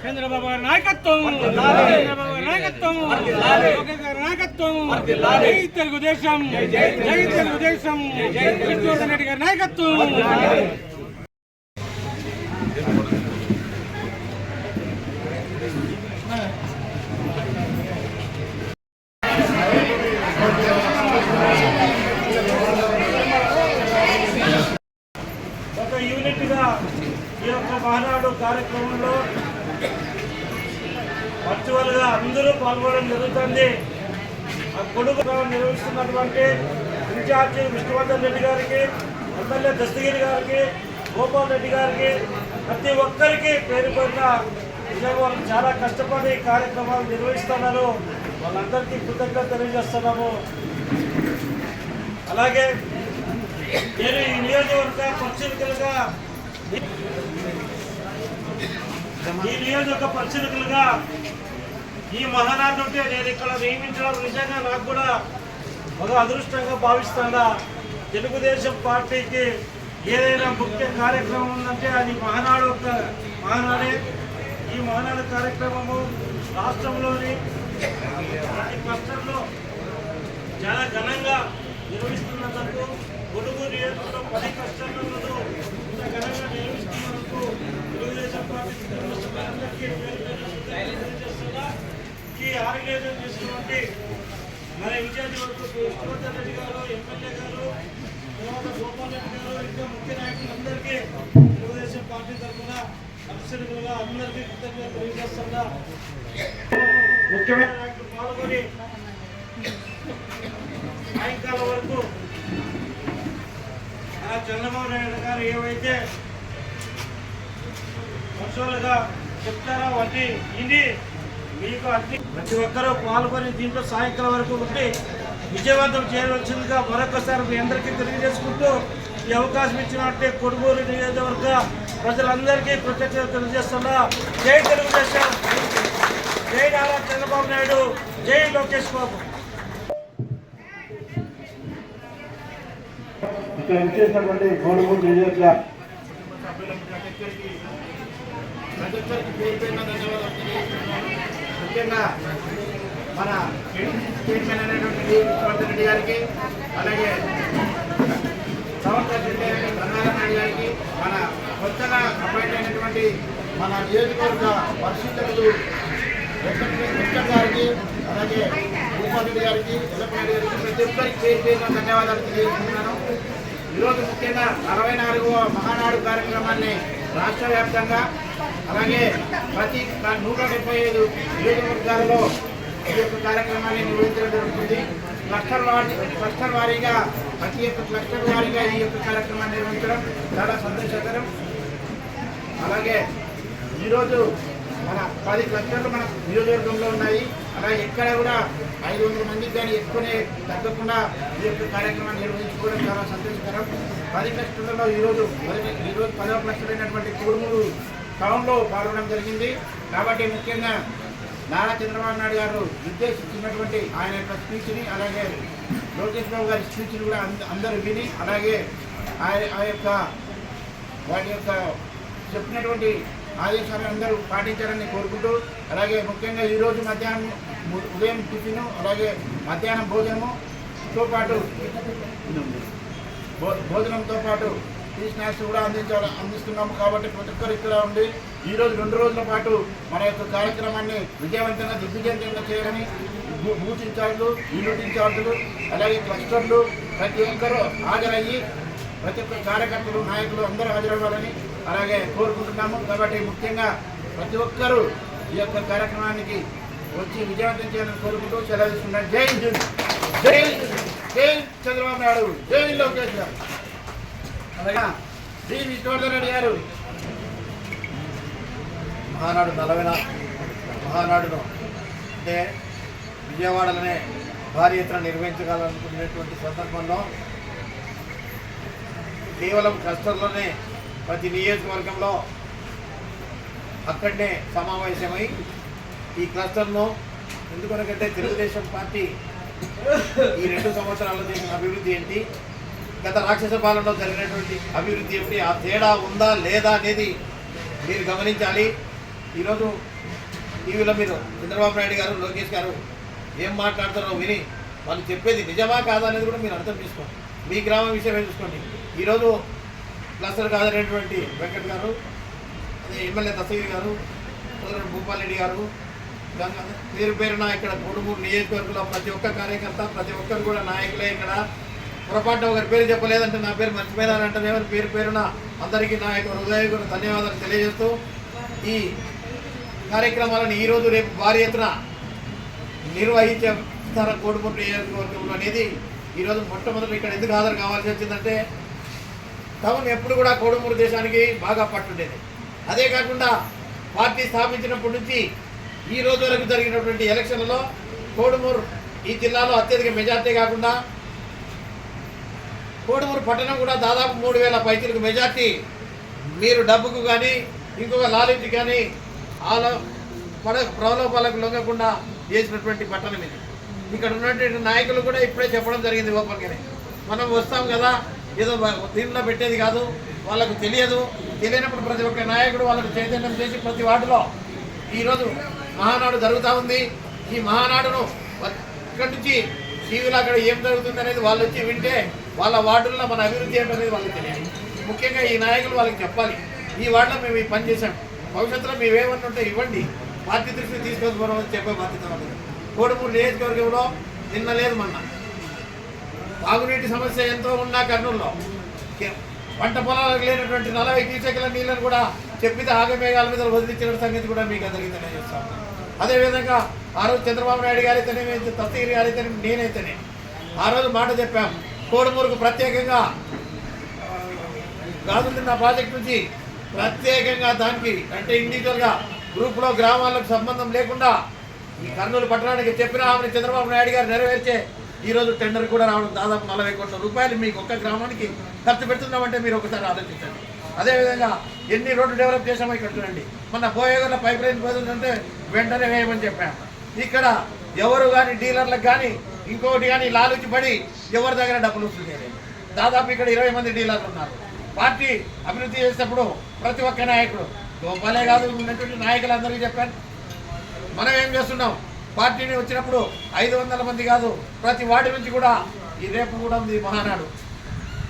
చంద్రబాబు గారి నాయకత్వం, చంద్రబాబు గారి నాయకత్వం, లోకేష్ గారి నాయకత్వం, జై తెలుగుదేశం, జై తెలుగుదేశం, విష్ణువర్ధన్ రెడ్డి గారి నాయకత్వం. ఒక యూనిట్ గా ఈ యొక్క మహానాడు కార్యక్రమంలో వర్చువల్ గా అందరూ పాల్గొనడం జరుగుతుంది. ఆ కొడుకు నిర్వహిస్తున్నటువంటి ఇన్ఛార్జి విష్ణువర్ధన్ రెడ్డి గారికి, ఎమ్మెల్యే దస్తగిరి గారికి, గోపాల్ రెడ్డి గారికి, ప్రతి ఒక్కరికి పేరు పేరున నిజంగా చాలా కష్టపడి కార్యక్రమాలు నిర్వహిస్తున్నారు. వాళ్ళందరికీ కృతజ్ఞత తెలియజేస్తున్నాము. అలాగే నేను ఈ నియోజకవర్గ పరిశీలకులుగా ఈ మహానాడు ఉంటే నేను ఇక్కడ నియమించడం నిజంగా నాకు కూడా ఒక అదృష్టంగా భావిస్తున్నా. తెలుగుదేశం పార్టీకి ఏదైనా ముఖ్య కార్యక్రమం ఉందంటే అది మహానాడే. ఈ మహానాడు కార్యక్రమము రాష్ట్రంలోని ప్రతి క్లస్టర్లో చాలా ఘనంగా నిర్వహిస్తున్నందుకు, కొడుకు నియోజకవర్గంలో 10 క్లస్టర్లను ఇంత ఘనంగా నిర్వహిస్తున్నందుకు తెలుగుదేశం పార్టీ అందరికీ తెలియజేస్తున్నా. ఈ ఆర్గనైజేషన్ చేసినటువంటి మన ఇన్ఛార్జి వరకు విష్ణువర్ధన్ రెడ్డి గారు, ఎమ్మెల్యే గారు, తర్వాత గోపాల్ రెడ్డి గారు, ఇంకా ముఖ్య నాయకులందరికీ తెలుగుదేశం పార్టీ తరఫున పరిశీలకులుగా అందరికీ కృతజ్ఞత తెలియజేస్తున్నా. ముఖ్యమైన నాయకులు పాల్గొని సాయంకాలం వరకు చంద్రబాబు నాయుడు గారు ఏవైతే వర్చువల్గా చెప్తారో వాటి ఇది మీకు అన్ని ప్రతి ఒక్కరూ పాల్గొని దీంట్లో సాయంకాలం వరకు ఉండి విజయవంతం చేయవలసిందిగా మరొకసారి మీ అందరికీ తెలియజేసుకుంటూ ఈ అవకాశం ఇచ్చినట్టే కొడుగూరు నియోజకవర్గ ప్రజలందరికీ కృతజ్ఞత తెలియజేస్తున్నా. జై తెలుగుదేశం, జై నారా చంద్రబాబు నాయుడు, జై లోకేష్ బాబు. ఇక్కడ విచ్చేసినటువంటి కొడుగూరు నియోజకవర్గ ముఖ్యంగా మన చైర్మన్ అయినటువంటి విష్ణువర్ధన్ రెడ్డి గారికి, అలాగే సంవత్సరం రంగారాయణ రెడ్డి గారికి, మన కొత్తగా అపాయింట్ అయినటువంటి మన నియోజకవర్గ పరిశీలకులు వెంకట్ గారికి, అలాగే గోపాల్ రెడ్డి గారికి, ఎల్లప్పరెడ్డి గారికి, ప్రతి ఒక్కరికి పేరు పేరున ధన్యవాదాలు తెలియజేస్తున్నాను. ఈరోజు ముఖ్యంగా 64వ మహానాడు కార్యక్రమాన్ని రాష్ట్ర వ్యాప్తంగా, అలాగే ప్రతి 175 నియోజకవర్గాలలో ఈ యొక్క కార్యక్రమాన్ని నిర్వహించడం జరుగుతుంది. క్లస్టర్ వారీగా ప్రతి ఒక్క క్లస్టర్ వారీగా ఈ యొక్క కార్యక్రమాన్ని నిర్వహించడం చాలా సంతోషకరం. అలాగే ఈరోజు మన 10 క్లస్టర్లు మన నియోజకవర్గంలో ఉన్నాయి. అలాగే ఎక్కడ కూడా 500 మందికి కానీ ఎక్కువనే తగ్గకుండా ఈ యొక్క కార్యక్రమాన్ని నిర్వహించుకోవడం చాలా సంతోషకరం. 10 క్లస్టర్లలో ఈరోజు 10వ క్లస్టర్ అయినటువంటి కోడుమూరు టౌన్లో పాల్గొనడం జరిగింది. కాబట్టి ముఖ్యంగా నారా చంద్రబాబు నాయుడు గారు నిర్దేశించినటువంటి ఆయన యొక్క స్పీచ్ని, అలాగే లోకేష్ బాబు గారి స్పీచ్ని కూడా అందరూ విని, అలాగే వాటి యొక్క చెప్పినటువంటి ఆదేశాలను అందరూ పాటించాలని కోరుకుంటూ, అలాగే ముఖ్యంగా ఈరోజు ఉదయం టిఫిన్, అలాగే మధ్యాహ్నం భోజనంతో పాటు ఈ స్నాక్స్ కూడా అందిస్తున్నాము. కాబట్టి ప్రతి ఒక్కరు ఇక్కడ ఉండి ఈరోజు 2 రోజుల పాటు మన యొక్క కార్యక్రమాన్ని విజయవంతంగా దిగ్విజయంగా చేయాలని బూత్ ఇన్ఛార్జులు, యూనిట్ ఇన్ఛార్జులు, అలాగే క్లస్టర్లు ప్రతి ఒక్కరూ హాజరయ్యి, ప్రతి ఒక్క కార్యకర్తలు, నాయకులు అందరూ హాజరవ్వాలని అలాగే కోరుకుంటున్నాము. కాబట్టి ముఖ్యంగా ప్రతి ఒక్కరూ ఈ యొక్క కార్యక్రమానికి వచ్చి విజయవంతం చేయాలని కోరుకుంటూ సెలవు తీసుకున్నాను. జై హింద్, జై జై చంద్రబాబు నాయుడు, జై లోకేష్ గారు, అలాగే శ్రీ విష్ణువర్ధన్ రెడ్డి గారు. మహానాడు 40వ మహానాడును అంటే విజయవాడలోనే భారీ ఎత్తున నిర్వహించగలనుకునేటువంటి సందర్భంలో కేవలం క్లస్టర్లోనే ప్రతి నియోజకవర్గంలో అక్కడనే సమావేశమై ఈ క్లస్టర్ను ఎందుకంటే తెలుగుదేశం పార్టీ ఈ 2 సంవత్సరాల్లో చేసిన అభివృద్ధి ఏంటి, గత రాక్షస పాలనలో జరిగినటువంటి అభివృద్ధి ఏమిటి, ఆ తేడా ఉందా లేదా అనేది మీరు గమనించాలి. ఈరోజు టీవీలో మీరు చంద్రబాబు నాయుడు గారు లోకేష్ గారు ఏం మాట్లాడతారో విని వాళ్ళు చెప్పేది నిజమా కాదా అనేది కూడా మీరు అర్థం చేసుకోండి. మీ గ్రామం విషయమే చూసుకోండి. ఈరోజు క్లస్టర్ కాదనేటువంటి వెంకట్ గారు, అదే ఎమ్మెల్యే దశగిరి గారు, భూపాల్ రెడ్డి గారు, పేరు పేరున ఇక్కడ 3 నియోజకవర్గంలో ప్రతి ఒక్క కార్యకర్త ప్రతి ఒక్కరు కూడా నాయకులే. ఇక్కడ పొరపాటు ఒకరి పేరు చెప్పలేదంటే నా పేరు మర్చిపోయారంటే పేరు పేరున అందరికీ నా యొక్క హృదయపూర్వక ధన్యవాదాలు తెలియజేస్తూ ఈ కార్యక్రమాలను ఈరోజు రేపు భారీ ఎత్తున నిర్వహించారు కోడుమూరు నియోజకవర్గంలో అనేది ఈరోజు మొట్టమొదటి ఇక్కడ ఎందుకు హాజరు కావాల్సి వచ్చిందంటే టౌన్ ఎప్పుడు కూడా కోడుమూరు దేశానికి బాగా పట్టుండేది. అదే కాకుండా పార్టీ స్థాపించినప్పటి నుంచి ఈ రోజు వరకు జరిగినటువంటి ఎలక్షన్లలో కోడుమూరు ఈ జిల్లాలో అత్యధిక మెజార్టీ కాకుండా కోడుమూరు పట్టణం కూడా దాదాపు 3000 పైచీలకు మెజార్టీ మీరు డబ్బుకు కానీ ఇంకొక లాలెడ్జ్ కానీ ప్రలోభాలకు లొంగకుండా చేసినటువంటి పట్టణం ఇది. ఇక్కడ ఉన్నటువంటి నాయకులు కూడా ఇప్పుడే చెప్పడం జరిగింది ఓపెన్గానే, మనం వస్తాం కదా ఏదో దీనిలో పెట్టేది కాదు, వాళ్ళకు తెలియనప్పుడు ప్రతి ఒక్క నాయకుడు వాళ్ళకు చైతన్యం చేసి ప్రతి వార్డులో ఈరోజు మహానాడు జరుగుతూ ఉంది. ఈ మహానాడును ఇక్కడి నుంచి టీవీలో అక్కడ ఏం జరుగుతుంది అనేది వాళ్ళు వచ్చి వింటే వాళ్ళ వార్డుల్లో మన అభివృద్ధి ఏంటనేది వాళ్ళకి తెలియాలి. ముఖ్యంగా ఈ నాయకులు వాళ్ళకి చెప్పాలి, ఈ వార్డులో మేము ఈ పని చేశాం, భవిష్యత్తులో మేమేమన్నా ఉంటే ఇవ్వండి, పార్టీ దృష్టికి తీసుకొని పోవడం చెప్పే బాధ్యత ఉంటుంది. కోడుమూరు నియోజకవర్గంలో నిన్న లేదు మొన్న తాగునీటి సమస్య ఎంతో ఉన్నా కర్నూలులో పంట పొలాలకు లేనటువంటి 40 క్యూసెక్కుల నీళ్ళను కూడా చెప్పితే ఆగమేఘాల మీద వదిలించిన సంగతి కూడా మీకు అందరికీ తెలియజేస్తాం. అదేవిధంగా ఆ రోజు చంద్రబాబు నాయుడు గారైతేనే దత్తగిరి గారైతేనే నేనైతేనే ఆ రోజు మాట చెప్పాం, కోడుమూరుకు ప్రత్యేకంగా గాజులున్న ప్రాజెక్ట్ నుంచి ప్రత్యేకంగా దానికి అంటే ఇండివిజువల్గా గ్రూప్లో గ్రామాలకు సంబంధం లేకుండా ఈ కర్నూలు పట్టణానికి చెప్పిన ఆమె చంద్రబాబు నాయుడు గారు నెరవేర్చే ఈరోజు టెండర్ కూడా రావడం దాదాపు 40 కోట్ల రూపాయలు మీకు ఒక్క గ్రామానికి ఖర్చు పెడుతున్నామంటే మీరు ఒకసారి ఆలోచించండి. అదేవిధంగా ఎన్ని రోడ్లు డెవలప్ చేసామో ఇక్కడ చూడండి. మన బోయగూడలో పైప్ లైన్ పోతుందంటే వెంటనే వేయమని చెప్పాము. ఇక్కడ ఎవరు కానీ డీలర్లకు కానీ ఇంకొకటి కానీ లాలుచి పడి ఎవరి దగ్గర డబ్బులు వస్తుంది. దాదాపు ఇక్కడ 20 మంది డీలర్లు ఉన్నారు. పార్టీ అభివృద్ధి చేసేటప్పుడు ప్రతి ఒక్క నాయకుడు గోపాలే కాదు ఉన్నటువంటి నాయకులందరికీ చెప్పాను, మనం ఏం చేస్తున్నాం, పార్టీని వచ్చినప్పుడు 500 మంది కాదు ప్రతి వార్డు నుంచి కూడా ఈ రేపు కూడా ఉంది మహానాడు.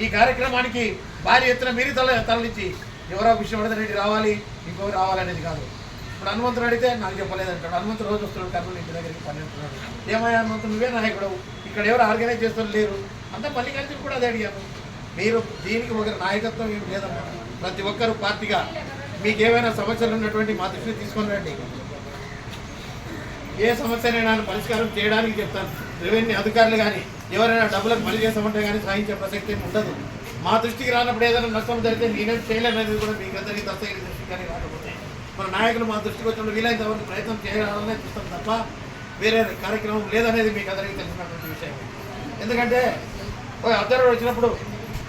ఈ కార్యక్రమానికి భారీ ఎత్తున మీరు తరలించి ఎవరో విష్ణువర్ధన్ రెడ్డి రావాలి ఇంకొకరు రావాలనేది కాదు. ఇప్పుడు హనుమంతుడు అడిగితే నాకు చెప్పలేదంటాడు. హనుమంతుడు రోజు వస్తున్నాడు కర్నూలు ఇంటి దగ్గరికి 12 ఏమయ్యా హనుమంతుడు నువ్వే నాయకుడు, ఇక్కడ ఎవరు ఆర్గనైజ్ చేస్తున్నారు లేరు అంతా మల్లికార్జున కూడా అదే అడిగాము. మీరు దీనికి ఒకరి నాయకత్వం ఏం లేదమ్మా, ప్రతి ఒక్కరు పార్టీగా మీకు ఏమైనా సమస్యలు ఉన్నటువంటి మా దృష్టికి తీసుకొని రండి, ఏ సమస్యనైనా పరిష్కారం చేయడానికి చెప్తాను. రెవెన్యూ అధికారులు కానీ ఎవరైనా డబ్బులకు పని చేస్తామంటే కానీ సాధించే ప్రసక్తి ఏమి ఉండదు. మా దృష్టికి రానప్పుడు ఏదైనా నష్టం జరిగితే నేనేం చేయలేననేది కూడా మీకు అందరికీ దస్తగిరి దృష్టికి కానీ రాకపోతే మన నాయకులు మా దృష్టికి వచ్చినప్పుడు వీలైనంత వరకు ప్రయత్నం చేయాలనే చూస్తాం తప్ప వేరే కార్యక్రమం లేదనేది మీకు అందరికీ తెలిసినటువంటి విషయం. ఎందుకంటే ఒక అబ్జర్వర్ వచ్చినప్పుడు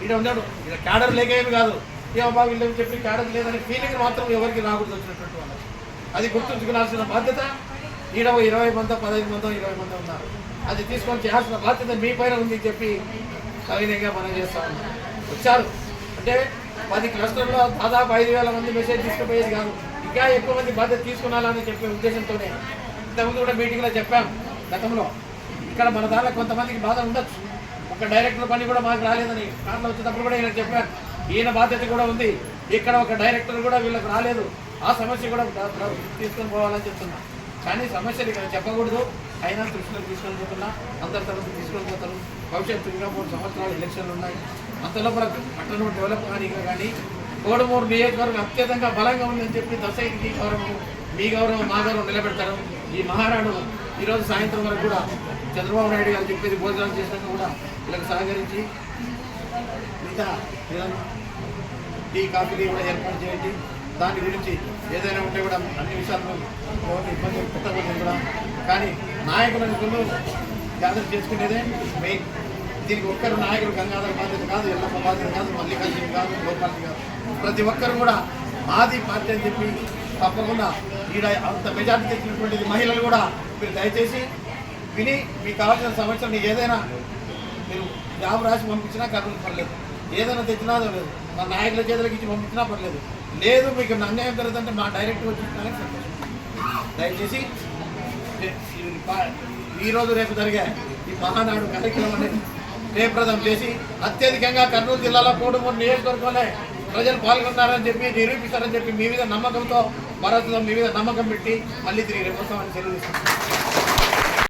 ఇక్కడ ఉన్నాడు, ఇక్కడ క్యాడర్ లేకేమి కాదు, ఏమబ్బా వీళ్ళని చెప్పి క్యాడర్ లేదనే ఫీలింగ్ మాత్రం ఎవరికి రాకూడదు వచ్చినటువంటి వాళ్ళు. అది గుర్తుంచుకోవాల్సిన బాధ్యత ఈడ 20 మందో 15 మందో 20 మంది ఉన్నారు, అది తీసుకొని చేయాల్సిన బాధ్యత మీ పైన ఉంది చెప్పి సవినయంగా మనం చేస్తా ఉన్నాం. వచ్చారు అంటే 10 క్లస్టర్లో దాదాపు 5,000 మంది మెసేజ్ తీసుకుపోయేది కాదు, ఇంకా ఎక్కువ మంది బాధ్యత తీసుకున్నాలని చెప్పే ఉద్దేశంతోనే ఇంతకుముందు కూడా మీటింగ్లో చెప్పాం. గతంలో ఇక్కడ మన దాంట్లో కొంతమందికి బాధ ఉండొచ్చు, ఒక డైరెక్టర్ పని కూడా మాకు రాలేదని కార్లో వచ్చేటప్పుడు కూడా ఈయన చెప్పాను, ఈయన బాధ్యత కూడా ఉంది, ఇక్కడ ఒక డైరెక్టర్ కూడా వీళ్ళకి రాలేదు, ఆ సమస్య కూడా తీసుకొని పోవాలని చెప్తున్నా. కానీ సమస్యలు ఇక్కడ చెప్పకూడదు, అయినా దృష్టిలో తీసుకొని పోతున్నా, అందరి తరఫు తీసుకొని పోతారు. భవిష్యత్తు ఇంకా 3 సంవత్సరాలు ఎలక్షన్లు ఉన్నాయి, అంతలోపల పట్టణం డెవలప్ కానీ కోడుమూరు నియోజకవర్గం అత్యధికంగా బలంగా ఉందని చెప్పి దశగిరికి గౌరవం మీ గౌరవం మా గౌరవం నిలబెడతారు. ఈ మహానాడు ఈరోజు సాయంత్రం వరకు కూడా చంద్రబాబు నాయుడు గారు చెప్పేది భోజనాలు చేసినాక కూడా వీళ్ళకి సహకరించి మిగతా టీ కాఫీలు కూడా ఏర్పాటు చేయండి. దాని గురించి ఏదైనా ఉంటే కూడా అన్ని విషయాల్లో ఇబ్బంది పెట్టకూడదు కూడా. కానీ నాయకులను గ్యాదర్ చేసుకునేదే మెయిన్. దీనికి ఒక్కరు నాయకుడు గంగాధర బాధ్యత కాదు, ఎల్లమ్మ బాధ్యత కాదు, మల్లికార్జున కాదు, గోపాలజీ కాదు, ప్రతి ఒక్కరు కూడా మాది పార్టీ అని చెప్పి తప్పకుండా ఈడ అంత మెజార్టీ తెచ్చినటువంటిది మహిళలు కూడా మీరు దయచేసి విని మీకు కావాల్సిన సమస్యలు ఏదైనా మీరు జాబ్ రాసి పంపించినా కర్నూలు పర్లేదు, ఏదైనా తెచ్చినాదో లేదు, మా నాయకుల చేతులకు ఇచ్చి పంపించినా పర్లేదు. లేదు మీకు అన్యాయం జరుగుతుంటే మా డైరెక్ట్ వచ్చి సంతోషం. దయచేసి ఈరోజు రేపు జరిగే ఈ మహానాడు కార్యక్రమం అనేది జయప్రదం చేసి అత్యధికంగా కర్నూలు జిల్లాలో కోడుమూరు నియోజకవర్గంలో ప్రజలు పాల్గొన్నారని చెప్పి నిరూపిస్తారని చెప్పి మీ మీద నమ్మకంతో మరొక మీ మీద నమ్మకం పెట్టి మళ్ళీ తిరిగి రేపు వస్తామని తెలియజేస్తాం.